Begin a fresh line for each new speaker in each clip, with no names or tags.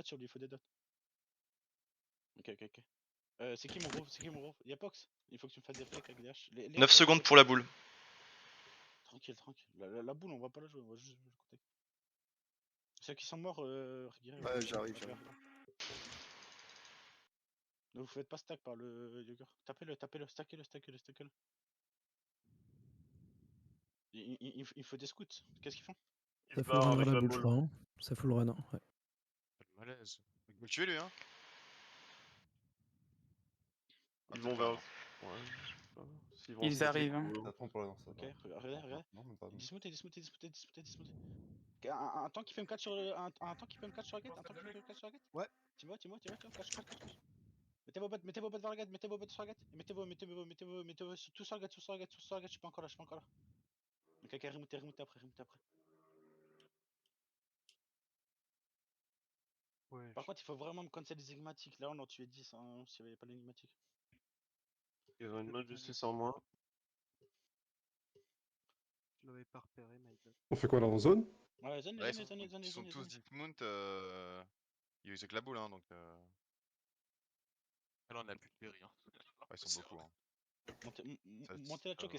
sur lui, il faut des dots. Ok. C'est qui mon gros? Y'a Pox. Il faut que tu me fasses des flics avec des haches.
9 secondes pour la boule.
Tranquille. La boule, on va pas la jouer, on va juste le côté. Ceux qui sont morts, Guiré,
Ouais, j'arrive.
Ne vous faites pas stack par le Yogur. Tapez-le, stackez-le. Il faut des scouts. Qu'est-ce qu'ils font?
Ça full run la boule, je crois. Hein. Ça full run, ouais.
Pas de malaise. Il peut le tuer lui, hein.
Ils vont vers. Ouais.
Ils arrivent. Hein.
T'attends pour la lancer.
Ok, regarde.
Non, même pas.
Dismoutez. Un tank qui fait M4 sur le. Un tank qui fait M4 sur la gate.
Ouais.
Timo, cache. Mettez vos bottes vers la gate, mettez vos bottes sur la gate. Et mettez-vous tout sur la gate, je suis pas encore là. Ok, remontez après.
Ouais.
Par contre, il faut vraiment me cancel les énigmatiques. Là, on en tuait 10, hein, s'il n'y avait pas l'énigmatique.
Ils ont une mode de 600 moins.
Je l'avais pas repéré, my god.
On fait quoi là en zone?
Ouais, zone.
Ils sont tous dismount. Il y a eu que la boule, hein, donc.
Là, on a plus de péri. Hein.
Ouais, ils sont beaucoup. Hein.
Montez la choc et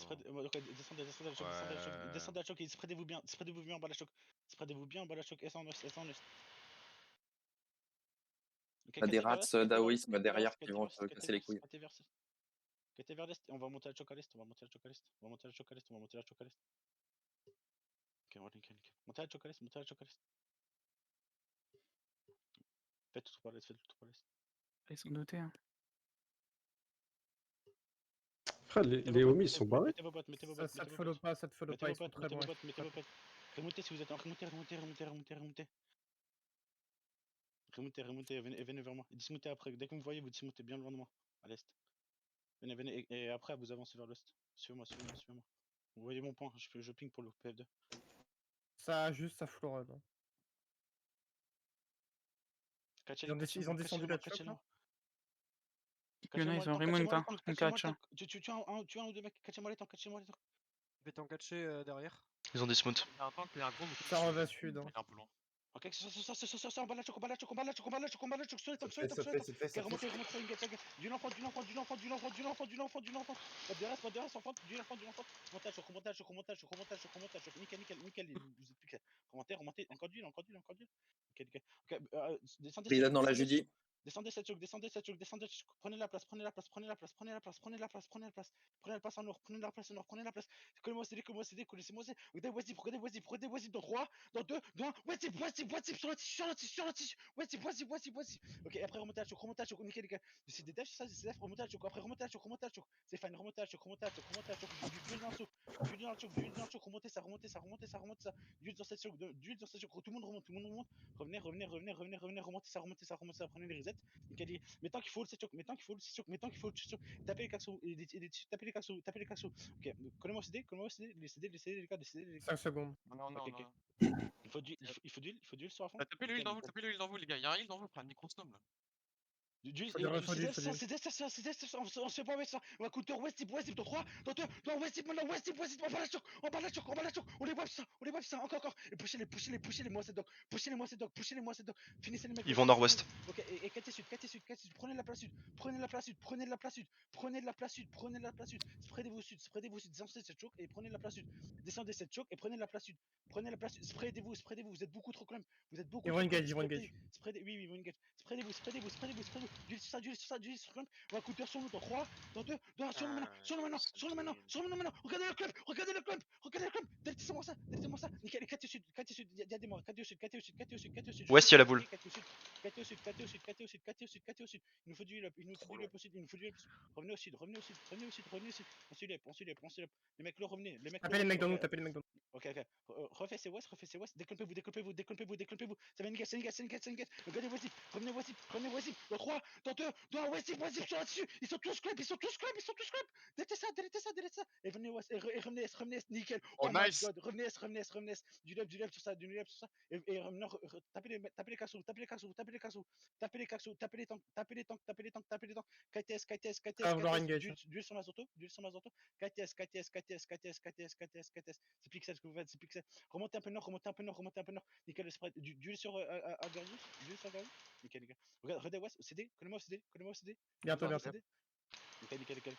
descendez la choc et spreadez-vous bien en bas la choc. S en ouest.
T'as des rats d'Aoïsme derrière qui vont te casser les couilles.
Catez vers l'est et on va monter la choc à l'est. Ok, nickel. Montez la choc à l'est. Faites tout par l'est.
Ils sont dotés. Hein.
Frère, les homies sont barrés.
Mettez vos bottes.
Ça te follow pas, ils sont très bons.
Remontez si vous êtes en remontez. Remontez, venez vers moi. Dismoutez après, dès que vous me voyez, vous dismoutez bien loin de moi, à l'est. Venez, et après vous avancez vers l'est. Suivez-moi. Vous voyez mon point, je ping pour le PF2.
Ça full run. Hein. Ils ont descendu la choc là.
Il y en a, ils ont remount. Hein.
Tu as un ou deux mecs, catchez-moi les temps.
Je vais t'en catcher derrière.
Ils ont dismount.
Il y a un tank, il y a un gros.
Ça revient sud. Hein.
Il est un peu loin.
Ok, ça, on bat la choc, sur les tanks, remontez, du l'enfant, pas de reste, enfant, du l'enfant, montage, nickel, vous êtes plus clair. Remontez, encore du, ok, descendez.
Prison dans la Judy.
Descendez cette choc, prenez la place en or, prenez la place. Collez-moi CD, laissez-moi CD. Regardez, vas-y, dans 3, dans 2, dans 1, vas-y, sur la tissu, vas-y. Ok, après remontez à choc, nickel. C'est des dashs, ça, c'est des dashs, remontez à choc, après remontez à choc. C'est fine, remontez à choc, d'huile dans le choc, remontez ça. D'huile dans cette choc, tout le monde remonte. Revenez, remontez ça, prenez les resets. Nickel. Mais tant qu'il faut le choc, tapez les caxos, Ok, collez-moi CD, les CD, les gars,
5 secondes.
Non.
Il faut d'huile sur la fin.
Tapez le heal dans vous, les gars. Il y a un heal dans vous, frère. Microstom là.
On se fait pas mettre ça. On va counter West Deep dans 3, dans 2, dans West Deep, maintenant West Deep, on bat la choc, on les wipe ça, encore. Et poussez-les-moi cette dog, finissez les mecs.
Ils vont nord-ouest.
Ok, et catez sud, prenez la place sud, spreadez-vous sud, descendez cette choc et prenez la place sud, et prenez la place sud, spreadez-vous, vous êtes beaucoup trop clump,
Ils vont engage.
Oui, ils vont engage, spreadez-vous, d'huile sur ça, clump, on va counter sur nous dans 3, dans 2, dans 1, sur le maintenant, regardez le clump, deltez-moi ça, nickel, catez sud, y'a des morts, catez au sud,
Ouest, il y a la boule.
Catez au sud, il nous faut du heal up, revenez au sud, on suit up, les mecs, revenez,
Tapez les mecs dans nous.
Ok, refais ces west, déclopez-vous, ça va une gaz, regardez revenez voici, dans 3, dans 2, dans 1, voici, sur là-dessus, ils sont tous club, délaissez ça, et venez west, et revenez, nickel,
Oh nice.
God, revenez S, du left sur ça, et revenez, tapez les cassos, tapez les tanks, KTS, d'huile sur ma zoto, KTS, c'est pique 7, ce que vous faites, c'est pixel. Remontez un peu nord, remontez un peu nord, remontez un peu nord. Nickel le spread. Duel sur Agarius, duel sur Agarius. Nickel, nickel. Regarde, Red West, CD, connais-moi CD, connais-moi CD.
Bientôt, bientôt.
Nickel, nickel, nickel.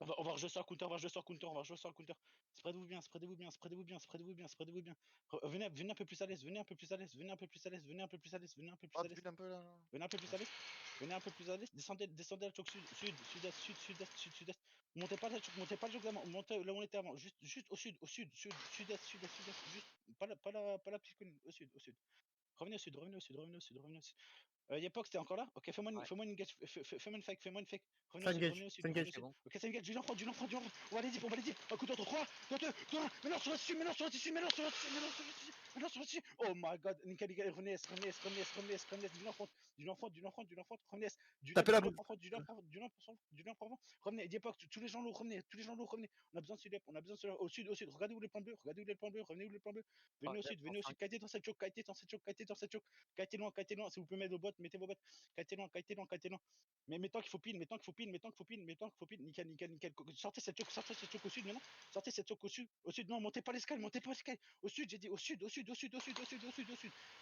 On va rejouer sur counter, on va rejouer sur counter, on va rejouer sur counter. Spreadez-vous bien, spreadez-vous bien, spreadez-vous bien, spreadez-vous bien, spreadez-vous bien. Venez, venez un peu plus à l'aise, venez un peu plus à l'aise, venez un peu plus à l'aise, venez un peu plus à l'aise, venez un peu plus à l'aise.
un peu là.
Venez un peu plus à l'est. Venez un peu plus à l'est. Descendez, descendez à choc sud, sud, sud-est, sud, sud-est, sud, sud-est. Montez pas le choc, montez pas le choc d'avant. Montez là où on était avant. Juste au sud, sud, sud-est, sud-est, sud-est. Juste pas la petite colline. Au sud, au sud. Revenez au sud, revenez au sud, revenez au sud, revenez au sud. Yepox, t'es encore là? Ok, fais-moi une engage, fais-moi une fake, fais-moi une fake. Revenez au sud, revenez au sud. Ok, c'est engage, du l'enfant, du l'enfant, du l'enfant. On va les dire, on va les dire. Un coup d'autre, 3, 2, 2, 1. Maintenant sur le dessus, maintenant sur le dessus, maintenant sur le dessus, maintenant sur le dessus, maintenant sur le dessus. Oh my god, nickel, nickel, revenez, revenez, revenez, revenez, revenez, du l'enfant, du l'enfant, du l'enfant, du l'enfant, revenez.
Tapez la boule.
Du l'enfant, revenez, Yepox, tous les gens lourds, revenez, tous les gens lourds, revenez. On a besoin de Sudep, on a besoin de Sudep. Au sud, regardez où les plans bleus, regardez où les plans bleus, revenez où les plans bleus. Venez au sud, Kaité dans cette choke, Kaité dans cette choke, Kaité dans cette choke. Kaité loin, si vous pouvez mettre vos bottes, mettez vos bottes. Kaité loin. Mais tant qu'il faut pile, nickel, nickel, nickel. Sortez cette choke au sud maintenant. Sortez cette choke au sud, non, montez pas l'escalier, Au sud, j'ai dit, au sud.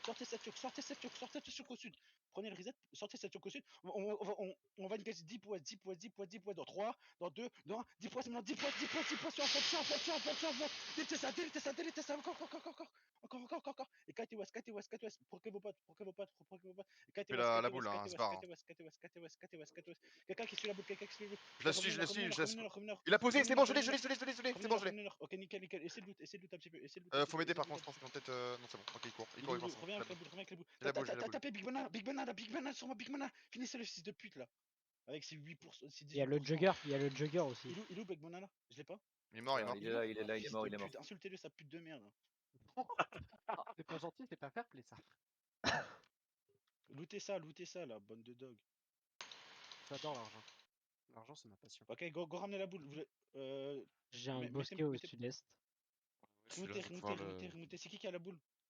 Sortez cette choke au sud. Prenez le reset, sortez cette choke au sud. On va engager 10 points, dans 3, dans 2, dans 1, 10 points, maintenant 10 points, sur un fond. Délictez ça, encore. Et Kate West, proquez vos potes. Et Kate
Fais
West,
la boule, hein, Sbar, hein.
Quelqu'un qui suit la boule,
Je la suis,
Revenez.
Il a posé, c'est bon, je l'ai, c'est bon, je l'ai.
Ok, nickel. Essayez de loot un petit peu.
Faut m'aider par contre, je pense qu'ils vont peut-être. Non, c'est bon, ok, il court.
Reviens avec les boules.
J'ai la boule, j'ai la
T'as
boule.
tapé Big Banana sur moi, Big Banana. Finissez le 6 de pute là. Avec ses 8%.
Il y a le jugger aussi.
Il est où Big Banana? Je l'ai pas.
Il est mort.
Il est là, il est mort.
Insultez-le, sa pute de merde.
C'est pas gentil, c'est pas fair play ça.
Lootez ça là, bande de dog.
J'adore l'argent. L'argent, c'est ma passion.
Ok, go ramener la boule.
J'ai un bosquet au sud-est.
Remontez. C'est qui a la boule?